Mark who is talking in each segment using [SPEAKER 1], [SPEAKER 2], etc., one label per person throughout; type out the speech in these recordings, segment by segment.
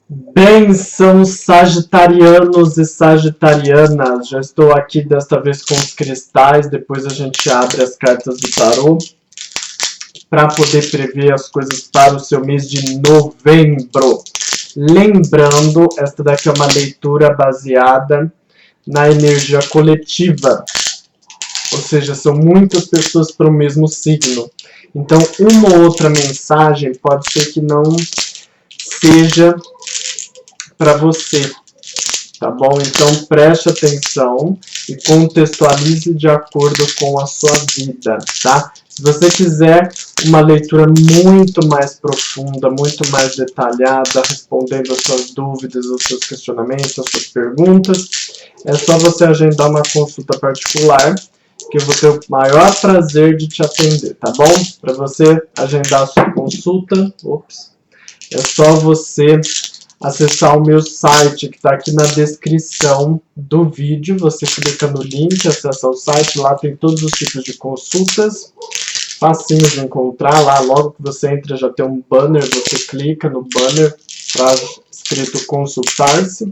[SPEAKER 1] Benção, sagitarianos e sagitarianas. Já estou aqui desta vez com os cristais. Depois a gente abre as cartas do tarô para poder prever as coisas para o seu mês de novembro. Lembrando, esta daqui é uma leitura baseada na energia coletiva. Ou seja, são muitas pessoas para o mesmo signo. Então, uma ou outra mensagem pode ser que não seja para você, tá bom? Então preste atenção e contextualize de acordo com a sua vida, tá? Se você quiser uma leitura muito mais profunda, muito mais detalhada, respondendo as suas dúvidas, os seus questionamentos, as suas perguntas, é só você agendar uma consulta particular, que eu vou ter o maior prazer de te atender, tá bom? Para você agendar a sua consulta, é só você acessar o meu site, que está aqui na descrição do vídeo. Você clica no link, acessa o site, lá tem todos os tipos de consultas, facinho de encontrar. Lá logo que você entra já tem um banner, você clica no banner, tá escrito consultar-se,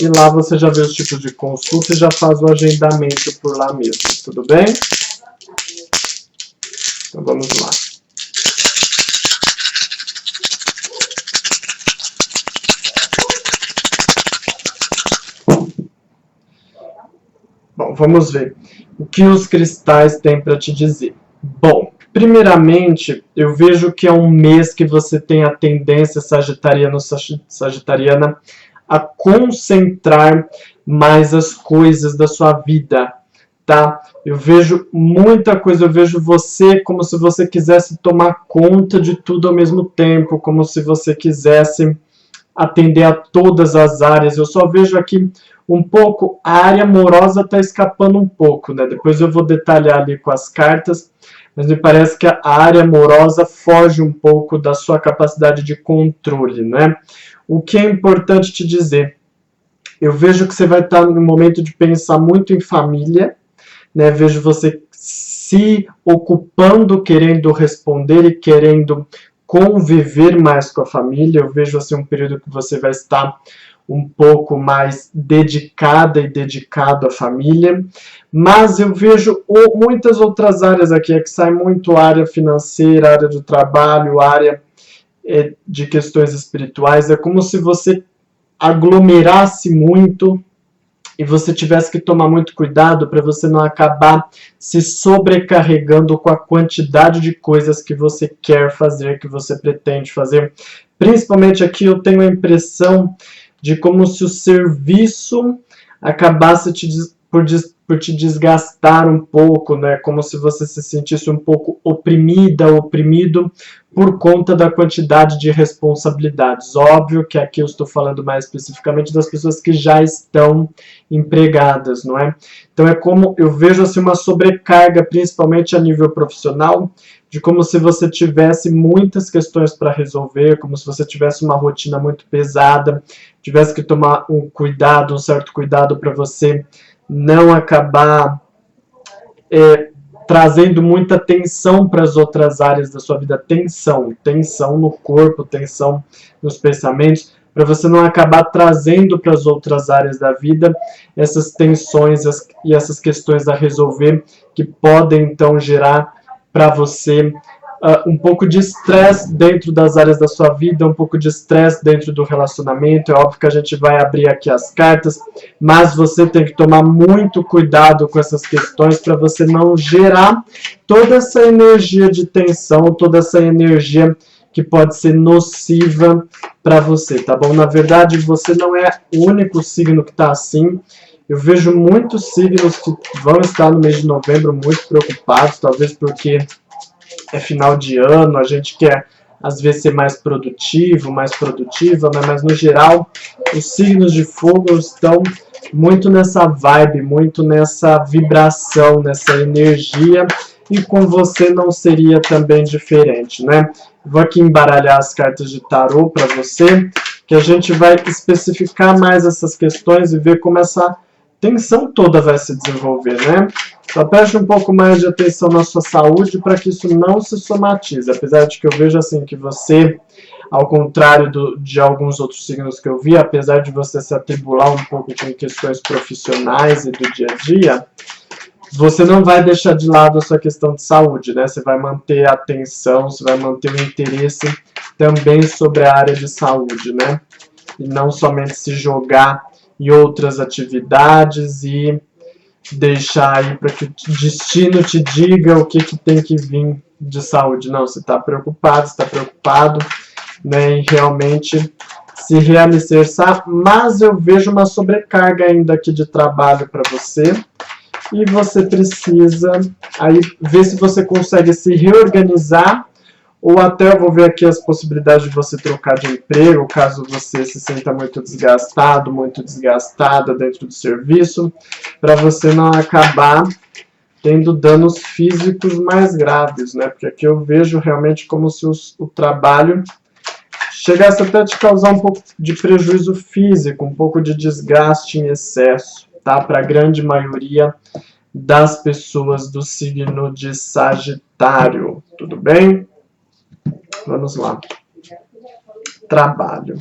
[SPEAKER 1] e lá você já vê os tipos de consulta e já faz o agendamento por lá mesmo, tudo bem? Então vamos lá. Bom, vamos ver o que os cristais têm para te dizer. Bom, primeiramente, eu vejo que é um mês que você tem a tendência, sagitariano, sagitariana, a concentrar mais as coisas da sua vida, tá? Eu vejo muita coisa, eu vejo você como se você quisesse tomar conta de tudo ao mesmo tempo, como se você quisesse atender a todas as áreas. Eu só vejo aqui um pouco, a área amorosa está escapando um pouco, né? Depois eu vou detalhar ali com as cartas, mas me parece que a área amorosa foge um pouco da sua capacidade de controle, né? O que é importante te dizer, eu vejo que você vai estar no momento de pensar muito em família, né? Vejo você se ocupando, querendo responder e querendo conviver mais com a família. Eu vejo assim um período que você vai estar um pouco mais dedicada e dedicado à família, mas eu vejo muitas outras áreas aqui, que sai muito área financeira, área do trabalho, área de questões espirituais. É como se você aglomerasse muito e você tivesse que tomar muito cuidado para você não acabar se sobrecarregando com a quantidade de coisas que você quer fazer, que você pretende fazer. Principalmente aqui eu tenho a impressão de como se o serviço acabasse por te desgastar um pouco, né? Como se você se sentisse um pouco oprimida, oprimido por conta da quantidade de responsabilidades. Óbvio que aqui eu estou falando mais especificamente das pessoas que já estão empregadas, não é? Então é como eu vejo assim uma sobrecarga, principalmente a nível profissional, de como se você tivesse muitas questões para resolver, como se você tivesse uma rotina muito pesada, tivesse que tomar um cuidado, um certo cuidado para você não acabar trazendo muita tensão para as outras áreas da sua vida. Tensão no corpo, tensão nos pensamentos, para você não acabar trazendo para as outras áreas da vida essas tensões e essas questões a resolver, que podem então gerar para você um pouco de estresse dentro das áreas da sua vida, um pouco de estresse dentro do relacionamento. É óbvio que a gente vai abrir aqui as cartas, mas você tem que tomar muito cuidado com essas questões para você não gerar toda essa energia de tensão, toda essa energia que pode ser nociva para você, tá bom? Na verdade, você não é o único signo que está assim. Eu vejo muitos signos que vão estar no mês de novembro muito preocupados, talvez porque é final de ano, a gente quer às vezes ser mais produtivo, mais produtiva, né? Mas no geral os signos de fogo estão muito nessa vibe, muito nessa vibração, nessa energia, e com você não seria também diferente, né? Vou aqui embaralhar as cartas de tarô para você, que a gente vai especificar mais essas questões e ver como essa tensão toda vai se desenvolver, né? Só preste um pouco mais de atenção na sua saúde para que isso não se somatize. Apesar de que eu vejo assim que você ao contrário de alguns outros signos que eu vi, apesar de você se atribular um pouco com questões profissionais e do dia a dia, você não vai deixar de lado a sua questão de saúde, né? Você vai manter a atenção, você vai manter o interesse também sobre a área de saúde, né? E não somente se jogar em outras atividades e deixar aí para que o destino te diga o que tem que vir de saúde. Não, você está preocupado, né, em realmente se realicerçar, mas eu vejo uma sobrecarga ainda aqui de trabalho para você, e você precisa aí ver se você consegue se reorganizar, ou até eu vou ver aqui as possibilidades de você trocar de emprego, caso você se sinta muito desgastado, muito desgastada dentro do serviço, para você não acabar tendo danos físicos mais graves, né? Porque aqui eu vejo realmente como se o trabalho chegasse até a te causar um pouco de prejuízo físico, um pouco de desgaste em excesso, tá? Para a grande maioria das pessoas do signo de Sagitário, tudo bem? Vamos lá. Trabalho.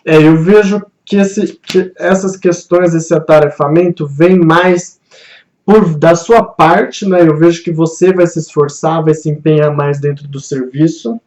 [SPEAKER 1] Eu vejo que essas questões, esse atarefamento, vem mais da sua parte, né? Eu vejo que você vai se esforçar, vai se empenhar mais dentro do serviço.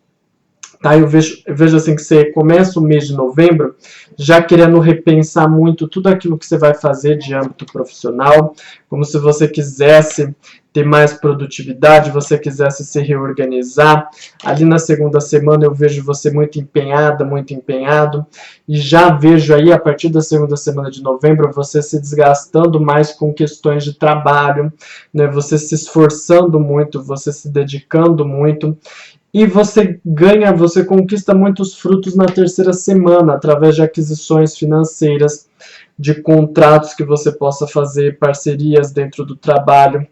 [SPEAKER 1] Tá? Eu vejo assim que você começa o mês de novembro já querendo repensar muito tudo aquilo que você vai fazer de âmbito profissional, como se você quisesse ter mais produtividade, você quisesse se reorganizar. Ali na segunda semana eu vejo você muito empenhada, muito empenhado, e já vejo aí a partir da segunda semana de novembro você se desgastando mais com questões de trabalho, né? Você se esforçando muito, você se dedicando muito, e você conquista muitos frutos na terceira semana, através de aquisições financeiras, de contratos que você possa fazer, parcerias dentro do trabalho.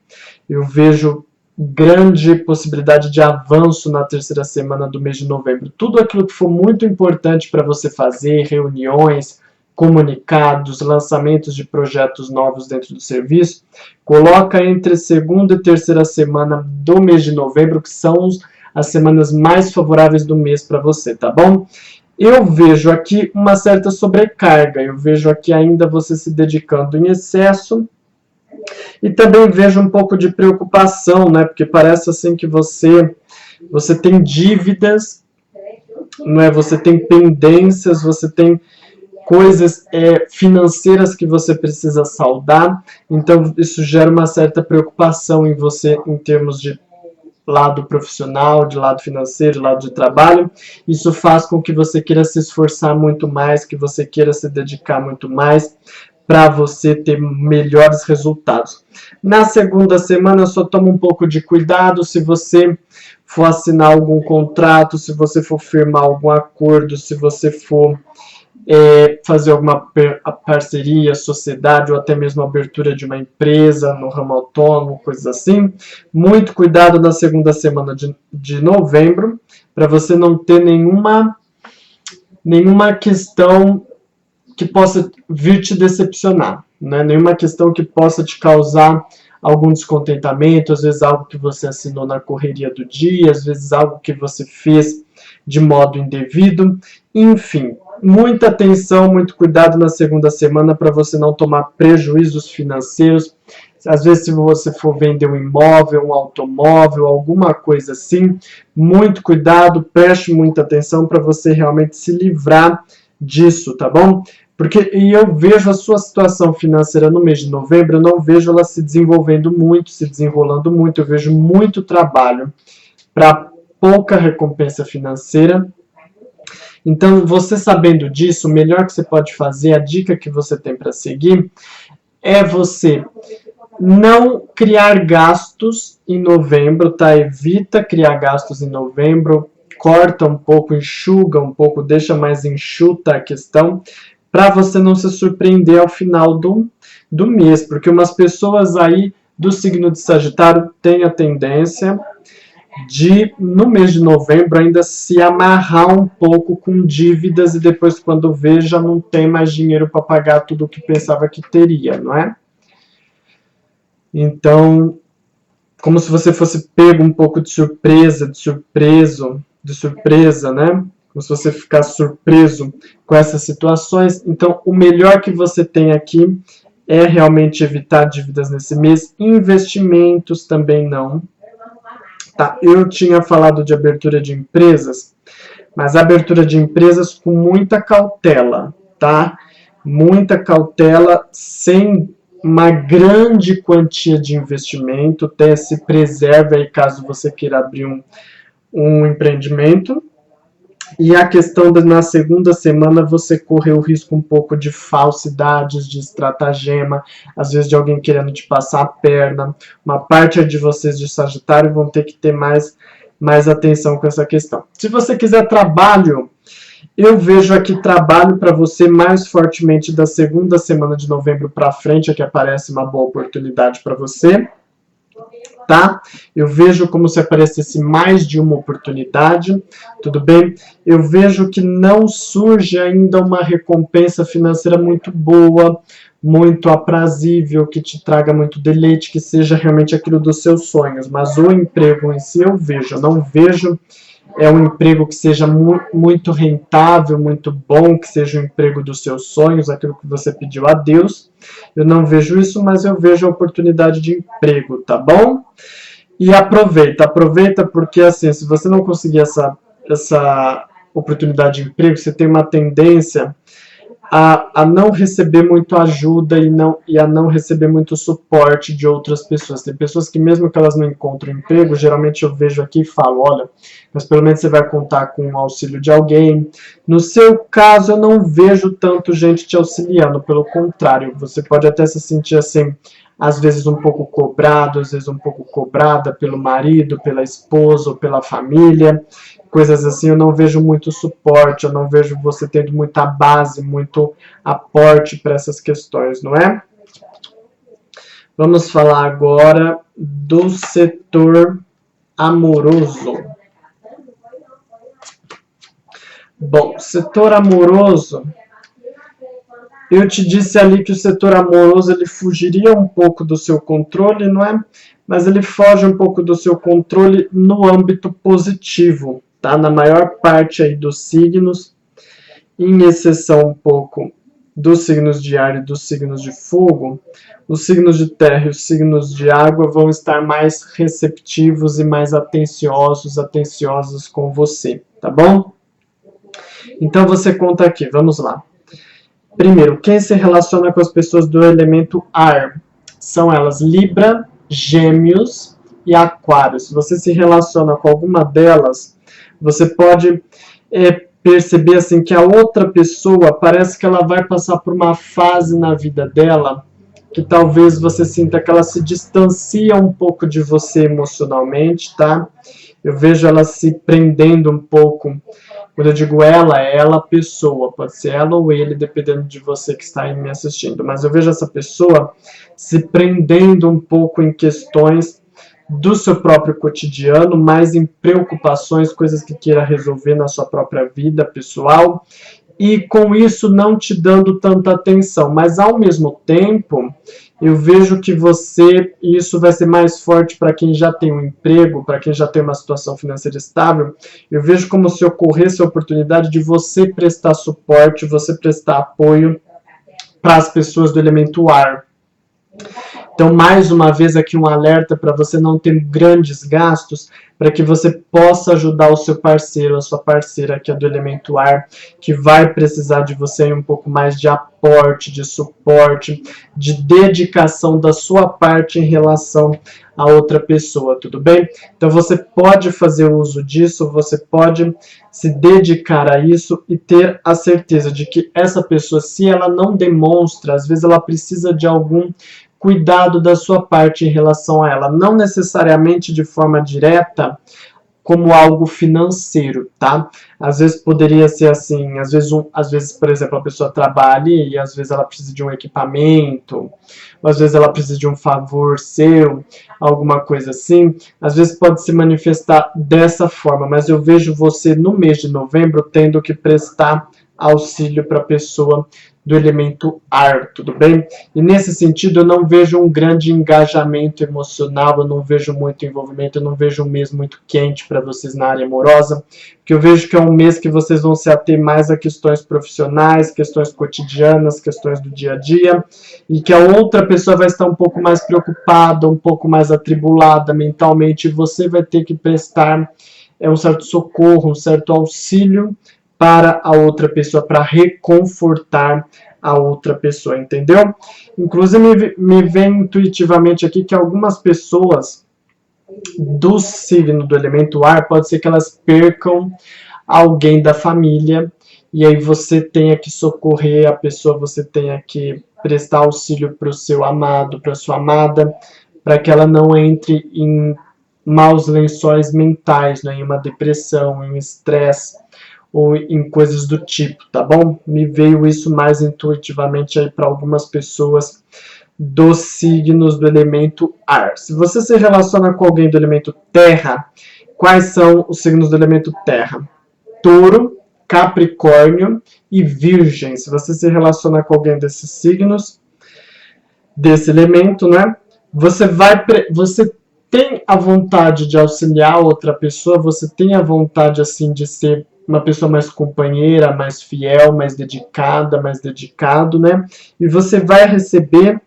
[SPEAKER 1] Eu vejo grande possibilidade de avanço na terceira semana do mês de novembro. Tudo aquilo que for muito importante para você fazer, reuniões, comunicados, lançamentos de projetos novos dentro do serviço, coloca entre segunda e terceira semana do mês de novembro, que são as semanas mais favoráveis do mês para você, tá bom? Eu vejo aqui uma certa sobrecarga, eu vejo aqui ainda você se dedicando em excesso, e também vejo um pouco de preocupação, né? Porque parece assim que você tem dívidas, não é? Você tem pendências, você tem coisas financeiras que você precisa saldar, então isso gera uma certa preocupação em você em termos de lado profissional, de lado financeiro, de lado de trabalho. Isso faz com que você queira se esforçar muito mais, que você queira se dedicar muito mais para você ter melhores resultados. Na segunda semana, só toma um pouco de cuidado se você for assinar algum contrato, se você for firmar algum acordo, se você for fazer alguma parceria, sociedade ou até mesmo abertura de uma empresa no ramo autônomo, coisas assim. Muito cuidado na segunda semana de novembro, para você não ter nenhuma questão que possa vir te decepcionar, né? Nenhuma questão que possa te causar algum descontentamento, às vezes algo que você assinou na correria do dia, às vezes algo que você fez de modo indevido, enfim. Muita atenção, muito cuidado na segunda semana para você não tomar prejuízos financeiros. Às vezes, se você for vender um imóvel, um automóvel, alguma coisa assim, muito cuidado, preste muita atenção para você realmente se livrar disso, tá bom? Porque eu vejo a sua situação financeira no mês de novembro, eu não vejo ela se desenvolvendo muito, se desenrolando muito, eu vejo muito trabalho para pouca recompensa financeira. Então, você sabendo disso, o melhor que você pode fazer, a dica que você tem para seguir, é você não criar gastos em novembro, tá? Evita criar gastos em novembro, corta um pouco, enxuga um pouco, deixa mais enxuta a questão, para você não se surpreender ao final do mês, porque umas pessoas aí do signo de Sagitário têm a tendência de, no mês de novembro, ainda se amarrar um pouco com dívidas e depois, quando vê, já não tem mais dinheiro para pagar tudo o que pensava que teria, não é? Então, como se você fosse pego um pouco de surpresa, de surpresa, né? Como se você ficasse surpreso com essas situações. Então, o melhor que você tem aqui é realmente evitar dívidas nesse mês. Investimentos também não. Tá, eu tinha falado de abertura de empresas, mas abertura de empresas com muita cautela, tá? Muita cautela, sem uma grande quantia de investimento, até se preserve aí caso você queira abrir um empreendimento. E a questão de na segunda semana você correr o risco um pouco de falsidades, de estratagema, às vezes de alguém querendo te passar a perna. Uma parte de vocês de Sagitário vão ter que ter mais atenção com essa questão. Se você quiser trabalho, eu vejo aqui trabalho para você mais fortemente da segunda semana de novembro para frente, é que aparece uma boa oportunidade para você. Tá? Eu vejo como se aparecesse mais de uma oportunidade, tudo bem? Eu vejo que não surge ainda uma recompensa financeira muito boa, muito aprazível, que te traga muito deleite, que seja realmente aquilo dos seus sonhos, mas o emprego em si eu não vejo um emprego que seja muito rentável, muito bom, que seja o emprego dos seus sonhos, aquilo que você pediu a Deus. Eu não vejo isso, mas eu vejo a oportunidade de emprego, tá bom? E aproveita porque assim, se você não conseguir essa oportunidade de emprego, você tem uma tendência a não receber muito ajuda e a não receber muito suporte de outras pessoas. Tem pessoas que mesmo que elas não encontram emprego, geralmente eu vejo aqui e falo, olha, mas pelo menos você vai contar com o auxílio de alguém. No seu caso, eu não vejo tanto gente te auxiliando, pelo contrário, você pode até se sentir assim, às vezes um pouco cobrado, às vezes um pouco cobrada pelo marido, pela esposa ou pela família, coisas assim. Eu não vejo muito suporte, eu não vejo você tendo muita base, muito aporte para essas questões, não é? Vamos falar agora do setor amoroso. Bom, setor amoroso, eu te disse ali que o setor amoroso ele fugiria um pouco do seu controle, não é? Mas ele foge um pouco do seu controle no âmbito positivo, tá? Na maior parte aí dos signos, em exceção um pouco dos signos de ar e dos signos de fogo, os signos de terra e os signos de água vão estar mais receptivos e mais atenciosos com você, tá bom? Então você conta aqui, vamos lá. Primeiro, quem se relaciona com as pessoas do elemento ar? São elas Libra, Gêmeos e Aquário. Se você se relaciona com alguma delas, você pode perceber assim, que a outra pessoa parece que ela vai passar por uma fase na vida dela que talvez você sinta que ela se distancia um pouco de você emocionalmente, tá? Eu vejo ela se prendendo um pouco. Quando eu digo ela, é ela a pessoa, pode ser ela ou ele, dependendo de você que está aí me assistindo. Mas eu vejo essa pessoa se prendendo um pouco em questões do seu próprio cotidiano, mais em preocupações, coisas que queira resolver na sua própria vida pessoal, e com isso não te dando tanta atenção. Mas ao mesmo tempo, eu vejo que isso vai ser mais forte para quem já tem um emprego, para quem já tem uma situação financeira estável. Eu vejo como se ocorresse a oportunidade de você prestar suporte, você prestar apoio para as pessoas do elemento ar. Então, mais uma vez aqui um alerta para você não ter grandes gastos, para que você possa ajudar o seu parceiro, a sua parceira que é do elemento ar, que vai precisar de você um pouco mais de aporte, de suporte, de dedicação da sua parte em relação a outra pessoa, tudo bem? Então você pode fazer uso disso, você pode se dedicar a isso e ter a certeza de que essa pessoa, se ela não demonstra, às vezes ela precisa de algum cuidado da sua parte em relação a ela, não necessariamente de forma direta, como algo financeiro, tá? Às vezes poderia ser assim, às vezes, por exemplo, a pessoa trabalha e às vezes ela precisa de um equipamento, ou às vezes ela precisa de um favor seu, alguma coisa assim. Às vezes pode se manifestar dessa forma, mas eu vejo você no mês de novembro tendo que prestar auxílio para a pessoa do elemento ar, tudo bem? E nesse sentido eu não vejo um grande engajamento emocional, eu não vejo muito envolvimento, eu não vejo um mês muito quente para vocês na área amorosa, porque eu vejo que é um mês que vocês vão se ater mais a questões profissionais, questões cotidianas, questões do dia a dia, e que a outra pessoa vai estar um pouco mais preocupada, um pouco mais atribulada mentalmente, e você vai ter que prestar um certo socorro, um certo auxílio para a outra pessoa, para reconfortar a outra pessoa, entendeu? Inclusive, me vem intuitivamente aqui que algumas pessoas do signo do elemento ar, pode ser que elas percam alguém da família, e aí você tenha que socorrer a pessoa, você tenha que prestar auxílio para o seu amado, para a sua amada, para que ela não entre em maus lençóis mentais, né, em uma depressão, em um estresse, ou em coisas do tipo, tá bom? Me veio isso mais intuitivamente aí para algumas pessoas dos signos do elemento ar. Se você se relaciona com alguém do elemento terra, quais são os signos do elemento terra? Touro, Capricórnio e Virgem. Se você se relaciona com alguém desses signos, desse elemento, né? Você tem a vontade de auxiliar outra pessoa, você tem a vontade assim de ser uma pessoa mais companheira, mais fiel, mais dedicada, mais dedicado, né? E você vai receber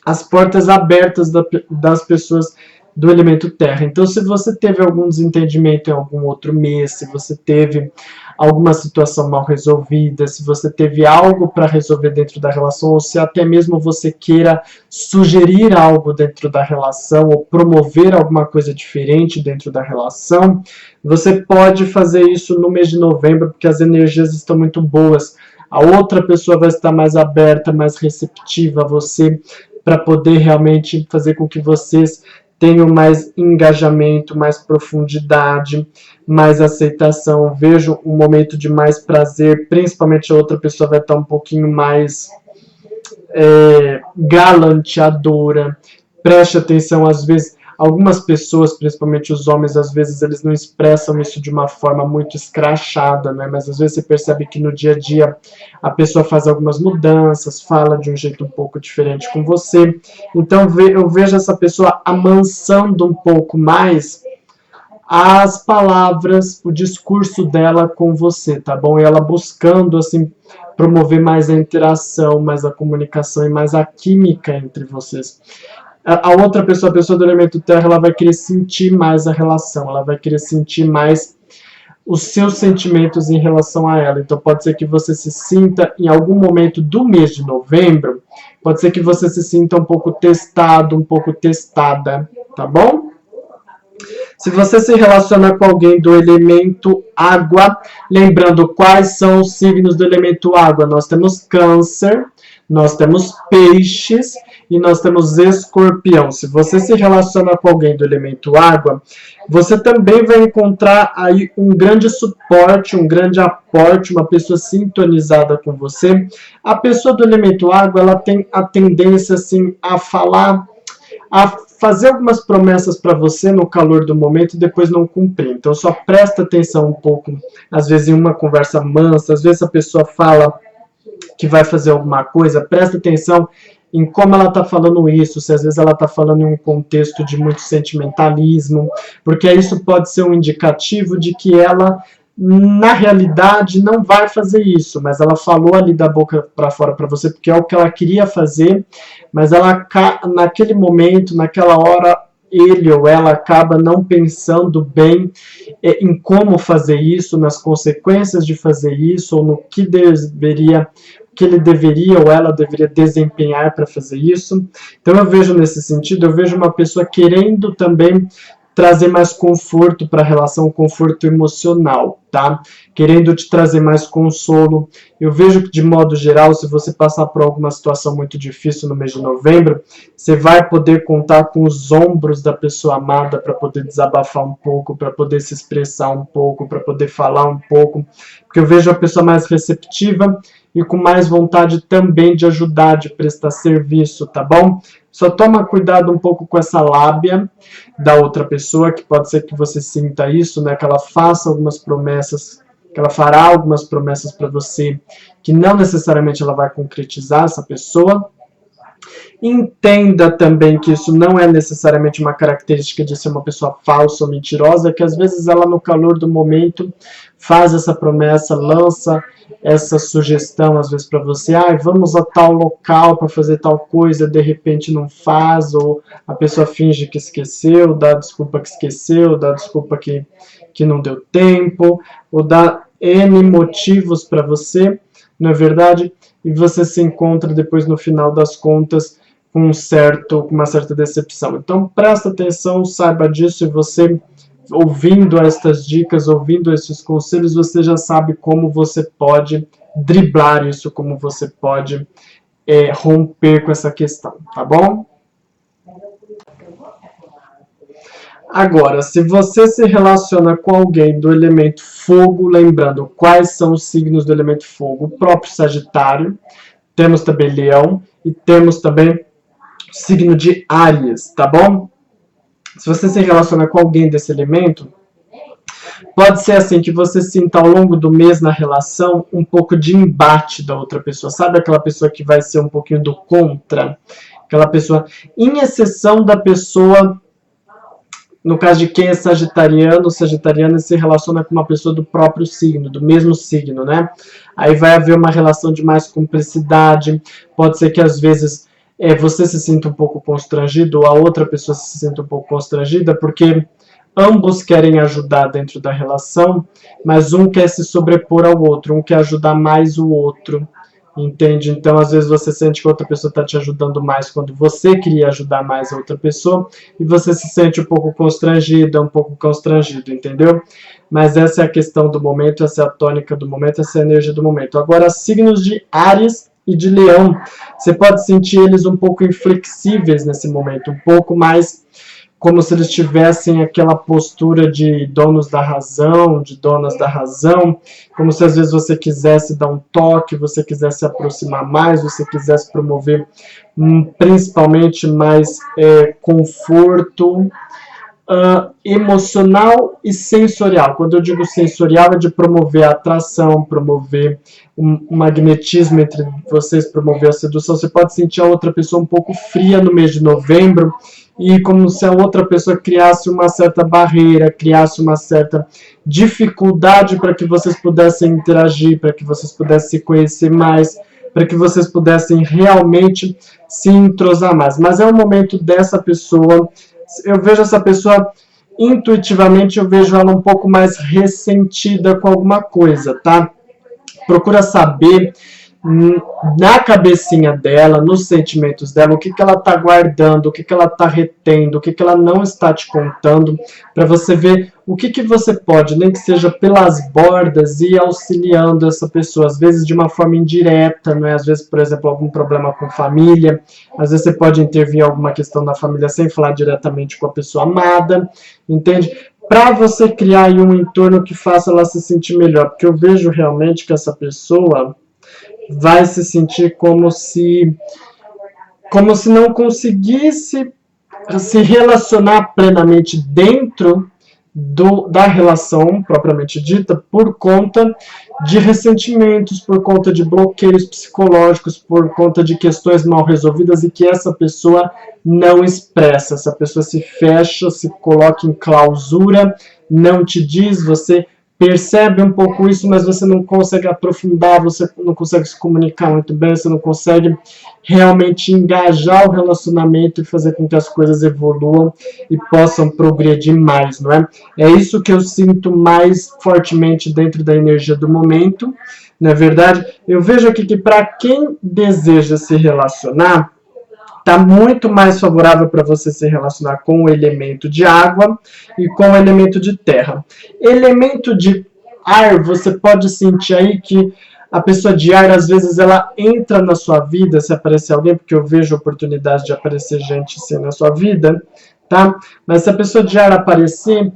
[SPEAKER 1] as portas abertas das pessoas do elemento terra. Então, se você teve algum desentendimento em algum outro mês, se você teve alguma situação mal resolvida, se você teve algo para resolver dentro da relação, ou se até mesmo você queira sugerir algo dentro da relação, ou promover alguma coisa diferente dentro da relação, você pode fazer isso no mês de novembro, porque as energias estão muito boas. A outra pessoa vai estar mais aberta, mais receptiva a você, para poder realmente fazer com que vocês tenham mais engajamento, mais profundidade, mais aceitação. Vejo um momento de mais prazer, principalmente a outra pessoa vai estar um pouquinho mais galanteadora. Preste atenção, às vezes, algumas pessoas, principalmente os homens, às vezes eles não expressam isso de uma forma muito escrachada, né? Mas às vezes você percebe que no dia a dia a pessoa faz algumas mudanças, fala de um jeito um pouco diferente com você. Então eu vejo essa pessoa amansando um pouco mais as palavras, o discurso dela com você, tá bom? E ela buscando, assim, promover mais a interação, mais a comunicação e mais a química entre vocês. A outra pessoa, a pessoa do elemento terra, ela vai querer sentir mais a relação, ela vai querer sentir mais os seus sentimentos em relação a ela. Então pode ser que você se sinta, em algum momento do mês de novembro, pode ser que você se sinta um pouco testado, um pouco testada, tá bom? Se você se relaciona com alguém do elemento água, lembrando quais são os signos do elemento água, nós temos câncer, nós temos peixes e nós temos escorpião. Se você se relaciona com alguém do elemento água, você também vai encontrar aí um grande suporte, um grande aporte, uma pessoa sintonizada com você. A pessoa do elemento água, ela tem a tendência assim a falar, a fazer algumas promessas para você no calor do momento e depois não cumprir. Então só presta atenção um pouco, às vezes em uma conversa mansa, às vezes a pessoa fala que vai fazer alguma coisa, presta atenção em como ela está falando isso, se às vezes ela está falando em um contexto de muito sentimentalismo, porque isso pode ser um indicativo de que ela, na realidade, não vai fazer isso, mas ela falou ali da boca para fora para você, porque é o que ela queria fazer, mas ela, naquele momento, naquela hora, ele ou ela acaba não pensando bem em como fazer isso, nas consequências de fazer isso, ou no que ele deveria ou ela deveria desempenhar para fazer isso. Então eu vejo nesse sentido, eu vejo uma pessoa querendo também trazer mais conforto para a relação, conforto emocional, tá? Querendo te trazer mais consolo. Eu vejo que, de modo geral, se você passar por alguma situação muito difícil no mês de novembro, você vai poder contar com os ombros da pessoa amada para poder desabafar um pouco, para poder se expressar um pouco, para poder falar um pouco, porque eu vejo a pessoa mais receptiva e com mais vontade também de ajudar, de prestar serviço, tá bom? Só toma cuidado um pouco com essa lábia da outra pessoa, que pode ser que você sinta isso, né? Que ela faça algumas promessas que ela fará algumas promessas para você, que não necessariamente ela vai concretizar essa pessoa. Entenda também que isso não é necessariamente uma característica de ser uma pessoa falsa ou mentirosa, que às vezes ela no calor do momento faz essa promessa, lança essa sugestão às vezes para você, vamos a tal local para fazer tal coisa, de repente não faz, ou a pessoa finge que esqueceu, dá desculpa que esqueceu, dá desculpa que não deu tempo, ou dá N motivos para você, não é verdade? E você se encontra depois no final das contas com uma certa decepção. Então presta atenção, saiba disso, e você, ouvindo estas dicas, ouvindo esses conselhos, você já sabe como você pode driblar isso, como você pode romper com essa questão, tá bom? Agora, se você se relaciona com alguém do elemento fogo, lembrando quais são os signos do elemento fogo, o próprio Sagitário, temos também Leão e temos também o signo de Áries, tá bom? Se você se relaciona com alguém desse elemento, pode ser assim que você sinta ao longo do mês na relação um pouco de embate da outra pessoa. Sabe aquela pessoa que vai ser um pouquinho do contra? Aquela pessoa, em exceção da pessoa, no caso de quem é sagitariano se relaciona com uma pessoa do próprio signo, do mesmo signo, né? Aí vai haver uma relação de mais cumplicidade, pode ser que às vezes você se sinta um pouco constrangido, ou a outra pessoa se sinta um pouco constrangida, porque ambos querem ajudar dentro da relação, mas um quer se sobrepor ao outro, um quer ajudar mais o outro, entende? Então, às vezes você sente que a outra pessoa está te ajudando mais quando você queria ajudar mais a outra pessoa, e você se sente um pouco constrangido, entendeu? Mas essa é a questão do momento, essa é a tônica do momento, essa é a energia do momento. Agora, signos de Áries e de Leão, você pode sentir eles um pouco inflexíveis nesse momento, um pouco mais como se eles tivessem aquela postura de donos da razão, de donas da razão, como se às vezes você quisesse dar um toque, você quisesse se aproximar mais, você quisesse promover principalmente mais conforto emocional e sensorial. Quando eu digo sensorial, é de promover a atração, promover um magnetismo entre vocês, promover a sedução. Você pode sentir a outra pessoa um pouco fria no mês de novembro, e como se a outra pessoa criasse uma certa barreira, criasse uma certa dificuldade para que vocês pudessem interagir, para que vocês pudessem se conhecer mais, para que vocês pudessem realmente se entrosar mais. Mas é o momento dessa pessoa, eu vejo essa pessoa, intuitivamente eu vejo ela um pouco mais ressentida com alguma coisa, tá? Procura saber na cabecinha dela, nos sentimentos dela, o que ela está guardando, o que ela está retendo, o que ela não está te contando, para você ver o que você pode, nem que seja pelas bordas, ir auxiliando essa pessoa, às vezes de uma forma indireta, não é? Às vezes, por exemplo, algum problema com família, às vezes você pode intervir em alguma questão da família sem falar diretamente com a pessoa amada, entende? Para você criar aí um entorno que faça ela se sentir melhor, porque eu vejo realmente que essa pessoa vai se sentir como se não conseguisse se relacionar plenamente dentro da relação propriamente dita, por conta de ressentimentos, por conta de bloqueios psicológicos, por conta de questões mal resolvidas, e que essa pessoa não expressa, essa pessoa se fecha, se coloca em clausura, não te diz, você percebe um pouco isso, mas você não consegue aprofundar, você não consegue se comunicar muito bem, você não consegue realmente engajar o relacionamento e fazer com que as coisas evoluam e possam progredir mais, não é? É isso que eu sinto mais fortemente dentro da energia do momento, na verdade. Eu vejo aqui que para quem deseja se relacionar, está muito mais favorável para você se relacionar com o elemento de água e com o elemento de terra. Elemento de ar, você pode sentir aí que a pessoa de ar, às vezes, ela entra na sua vida, se aparecer alguém, porque eu vejo oportunidade de aparecer gente assim na sua vida, tá? Mas se a pessoa de ar aparecer,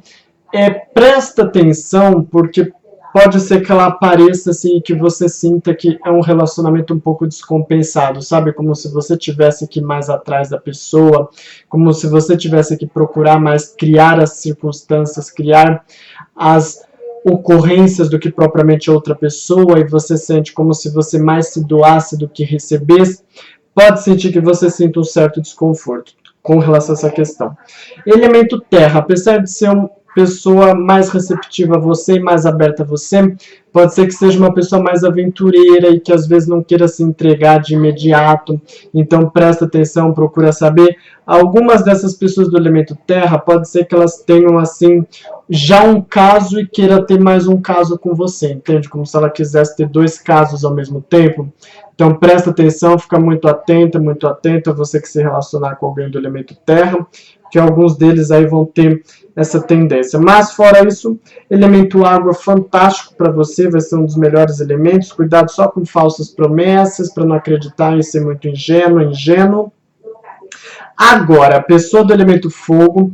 [SPEAKER 1] presta atenção, porque pode ser que ela apareça assim e que você sinta que é um relacionamento um pouco descompensado, sabe? Como se você tivesse que ir mais atrás da pessoa, como se você tivesse que procurar mais criar as circunstâncias, criar ocorrências do que propriamente outra pessoa, e você sente como se você mais se doasse do que recebesse, pode sentir que você sinta um certo desconforto com relação a essa questão. Elemento terra, apesar de ser uma pessoa mais receptiva a você e mais aberta a você, pode ser que seja uma pessoa mais aventureira e que às vezes não queira se entregar de imediato. Então presta atenção, procura saber. Algumas dessas pessoas do elemento terra, pode ser que elas tenham assim já um caso e queira ter mais um caso com você, entende? Como se ela quisesse ter 2 casos ao mesmo tempo. Então presta atenção, fica muito atenta a você que se relacionar com alguém do elemento terra, que alguns deles aí vão ter essa tendência. Mas fora isso, elemento água fantástico para você, vai ser um dos melhores elementos. Cuidado só com falsas promessas, para não acreditar em ser muito ingênuo. Agora, a pessoa do elemento fogo,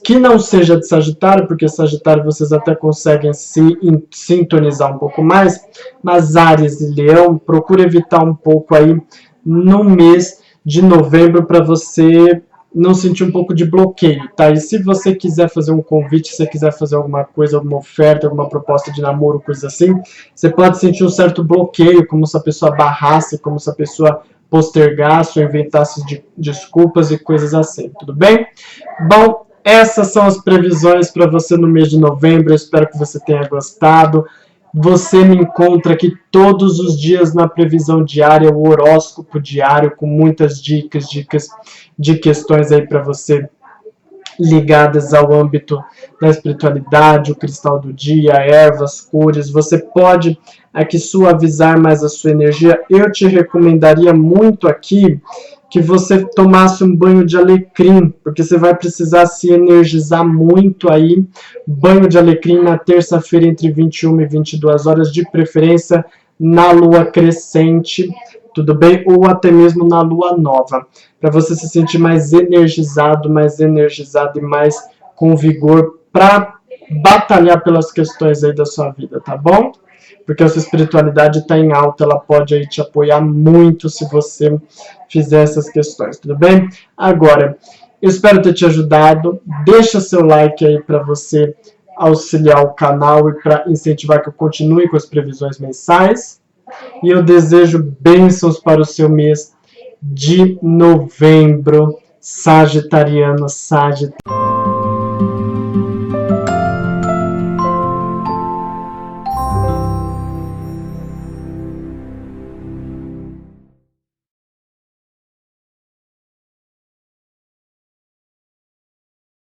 [SPEAKER 1] que não seja de Sagitário, porque Sagitário vocês até conseguem se sintonizar um pouco mais, mas Áries e Leão, procura evitar um pouco aí no mês de novembro para você não sentir um pouco de bloqueio, tá? E se você quiser fazer um convite, se você quiser fazer alguma coisa, alguma oferta, alguma proposta de namoro, coisa assim, você pode sentir um certo bloqueio, como se a pessoa barrasse, como se a pessoa postergasse ou inventasse desculpas e coisas assim, tudo bem? Bom, essas são as previsões para você no mês de novembro, eu espero que você tenha gostado. Você me encontra aqui todos os dias na previsão diária, o horóscopo diário, com muitas dicas de questões aí para você ligadas ao âmbito da espiritualidade, o cristal do dia, ervas, cores. Você pode aqui suavizar mais a sua energia. Eu te recomendaria muito aqui que você tomasse um banho de alecrim, porque você vai precisar se energizar muito aí. Banho de alecrim na terça-feira entre 21 e 22 horas, de preferência na lua crescente, tudo bem? Ou até mesmo na lua nova, para você se sentir mais energizado e mais com vigor para batalhar pelas questões aí da sua vida, tá bom? Porque a sua espiritualidade está em alta, ela pode aí te apoiar muito se você fizer essas questões, tudo bem? Agora, eu espero ter te ajudado, deixa seu like aí para você auxiliar o canal e para incentivar que eu continue com as previsões mensais. E eu desejo bênçãos para o seu mês de novembro, sagitariano, sagitário.